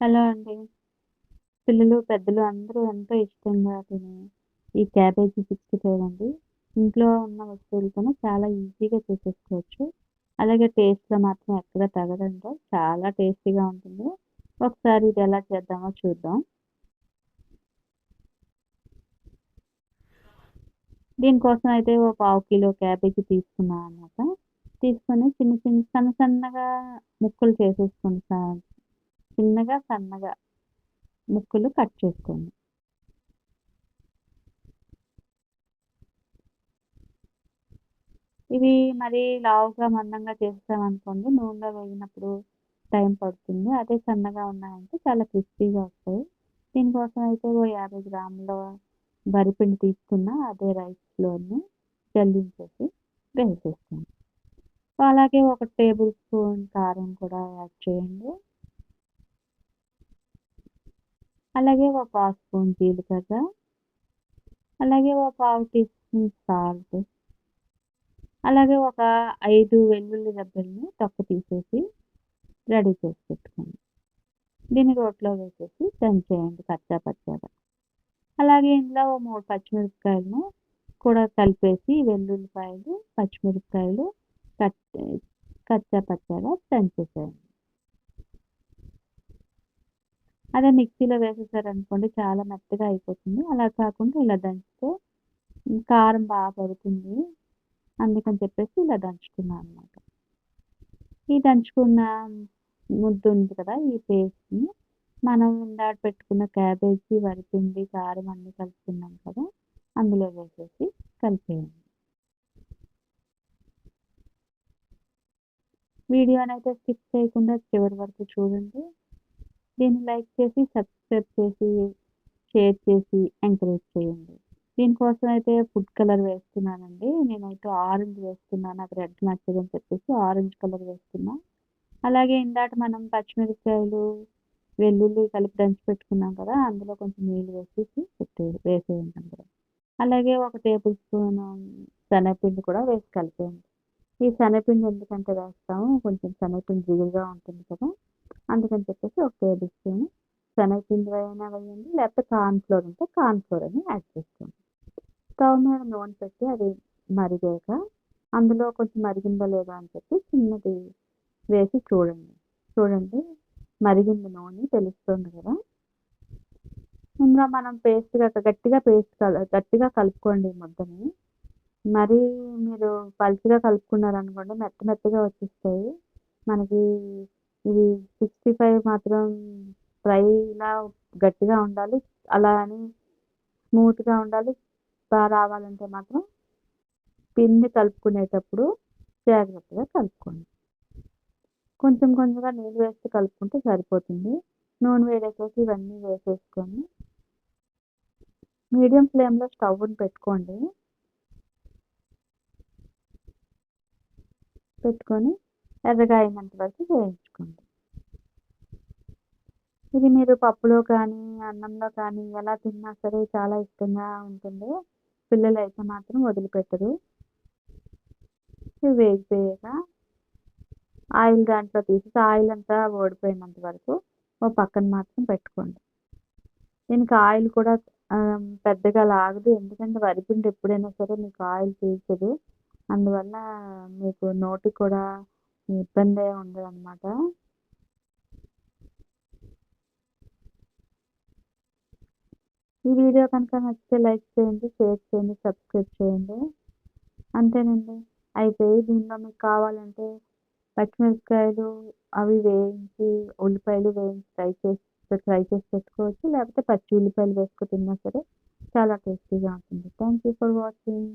Hello అండి. పిల్లలు, పెద్దలు అందరూ ఎంతో ఇష్టంగా తినే ఈ క్యాబేజీ 65 అండి. ఇంట్లో ఉన్న వస్తువులతోనే చాలా ఈజీగా చేసేసుకోవచ్చు. అలాగే టేస్ట్‌లో మాత్రం ఎక్కడ తగ్గదండి. చాలా టేస్టీగా ఉంటుంది. ఒకసారి ఇది ఎలా చేద్దామో చూద్దాం. దీనికోసం అయితే ఓ పావు కిలో క్యాబేజీ తీసుకున్నాననమాట. తీసుకొని సన్న సన్నగా ముక్కలు చేసేసుకోండి. చిన్నగా, సన్నగా ముక్కలు కట్ చేసుకోండి. ఇవి మరీ లావుగా, మందంగా చేసేసామనుకోండి, నూనెలో వేగినప్పుడు టైం పడుతుంది. అదే సన్నగా ఉన్నాయంటే చాలా క్రిస్పీగా వస్తాయి. దీనికోసం అయితే ఓ 50 గ్రాముల వరిపిండి తీసుకున్న అదే రైస్‌లోని జల్లించేసి వేసేస్తాను. అలాగే ఒక టేబుల్ స్పూన్ కారం కూడా యాడ్ చేయండి. అలాగే ఒక పావు స్పూన్ జీలకర్ర, అలాగే ఒక పావు టీ స్పూన్ సాల్ట్, అలాగే ఒక 5 వెల్లుల్లి రెబ్బల్ని తొక్క తీసేసి రెడీ చేసి పెట్టుకోండి. దీన్ని రోట్లో వేసేసి దంచేయండి కచ్చా పచ్చాగా. అలాగే ఇందులో ఓ 3 పచ్చిమిరపకాయలను కూడా కలిపేసి వెల్లుల్లిపాయలు, పచ్చిమిరపకాయలు కట్ కచ్చా పచ్చాగా దంచేసేయండి. అదే మిక్సీలో వేసేసారనుకోండి చాలా మెత్తగా అయిపోతుంది. అలా కాకుండా ఇలా దంచితే కారం పడుతుంది. అందుకని చెప్పేసి ఇలా దంచుకున్నాను అనమాట. ఈ దంచుకున్న ముద్ద ఉంది కదా! ఈ పేస్ట్‌ని మనం ఇందాక పెట్టుకున్న క్యాబేజీ, వరిపిండి, కారం అన్నీ కలుపుకున్నాం కదా! అందులో వేసేసి కలిపేయండి. వీడియోనైతే స్కిప్ చేయకుండా చివరి వరకు చూడండి. దీన్ని లైక్ చేసి, సబ్స్క్రైబ్ చేసి, షేర్ చేసి ఎంకరేజ్ చేయండి. దీనికోసం అయితే ఫుడ్ కలర్ వేస్తున్నానండి. నేనైతే ఆరెంజ్ వేస్తున్నాను. నాకు రెడ్ నచ్చదని చెప్పేసి ఆరెంజ్ కలర్ వేస్తున్నా. అలాగే ఇందాక మనం పచ్చిమిరపకాయలు, వెల్లుల్లి కలిపి దంచి పెట్టుకున్నాం కదా! అందులో కొంచెం నీళ్ళు వేసేసి వేసేయండి అందులో. అలాగే ఒక టేబుల్ స్పూను శనగపిండి కూడా వేసి కలిపేయండి. ఈ శనగపిండి ఎందుకంటే వేస్తాము, కొంచెం శనగపిండి జిగురుగా ఉంటుంది కదా! అందుకని చెప్పేసి ఒక టేబుల్ స్పూన్ శనగపిండి అయినా వేయండి, లేకపోతే కార్న్ ఫ్లోర్ ఉంటే కార్న్ ఫ్లోర్ అయినా యాడ్ చేసుకోండి. స్టవ్ మీద నూనె పెట్టి అది మరిగాక అందులో కొంచెం మరిగిందో లేదో అని చెప్పి చిన్నది వేసి చూడండి. చూడండి మరిగింది నూనె తెలుస్తుంది కదా! ఇందులో మనం గట్టిగా కలుపుకోండి ఈ ముద్దని. మరీ మీరు పలుచగా కలుపుకున్నారనుకోండి మెత్తగా వచ్చేస్తాయి. మనకి ఇది 65 మాత్రం ఫ్రైలా గట్టిగా ఉండాలి. అలా అని స్మూత్‌గా ఉండాలి. రావాలంటే మాత్రం పిండి కలుపుకునేటప్పుడు జాగ్రత్తగా కలుపుకోండి. కొంచెం కొంచెంగా నీళ్ళు వేసి కలుపుకుంటే సరిపోతుంది. నూనె వేడెక్కాక ఇవన్నీ వేసేసుకొని మీడియం ఫ్లేమ్‌లో స్టవ్‌ని పెట్టుకోండి. పెట్టుకొని ఎర్రగా అయినంత వరకు వేయించుకోండి. ఇది మీరు పప్పులో కానీ, అన్నంలో కానీ ఎలా తిన్నా సరే చాలా ఇష్టంగా ఉంటుంది. పిల్లలైతే మాత్రం వదిలిపెట్టరు. ఇవి వేగిపోయాక ఆయిల్ దాంట్లో తీసేసి ఆయిల్ అంతా ఓడిపోయినంత వరకు ఓ పక్కన మాత్రం పెట్టుకోండి. దీనికి ఆయిల్ కూడా పెద్దగా లాగదు. ఎందుకంటే వరిపిండి ఎప్పుడైనా సరే మీకు ఆయిల్ పీల్చదు. అందువల్ల మీకు నోటికి కూడా ఇబ్బంది ఉండదనమాట. ఈ వీడియో కనుక నచ్చితే లైక్ చేయండి, షేర్ చేయండి, సబ్స్క్రైబ్ చేయండి. అంతేనండి. అయిపోయి దీనిలో మీకు కావాలంటే పచ్చిమిరపకాయలు అవి వేయించి, ఉల్లిపాయలు వేయించి ఫ్రై చేసి పెట్టుకోవచ్చు. లేకపోతే పచ్చి ఉల్లిపాయలు వేసుకొని తిన్నా సరే చాలా టేస్టీగా ఉంటుంది. Thank you for watching.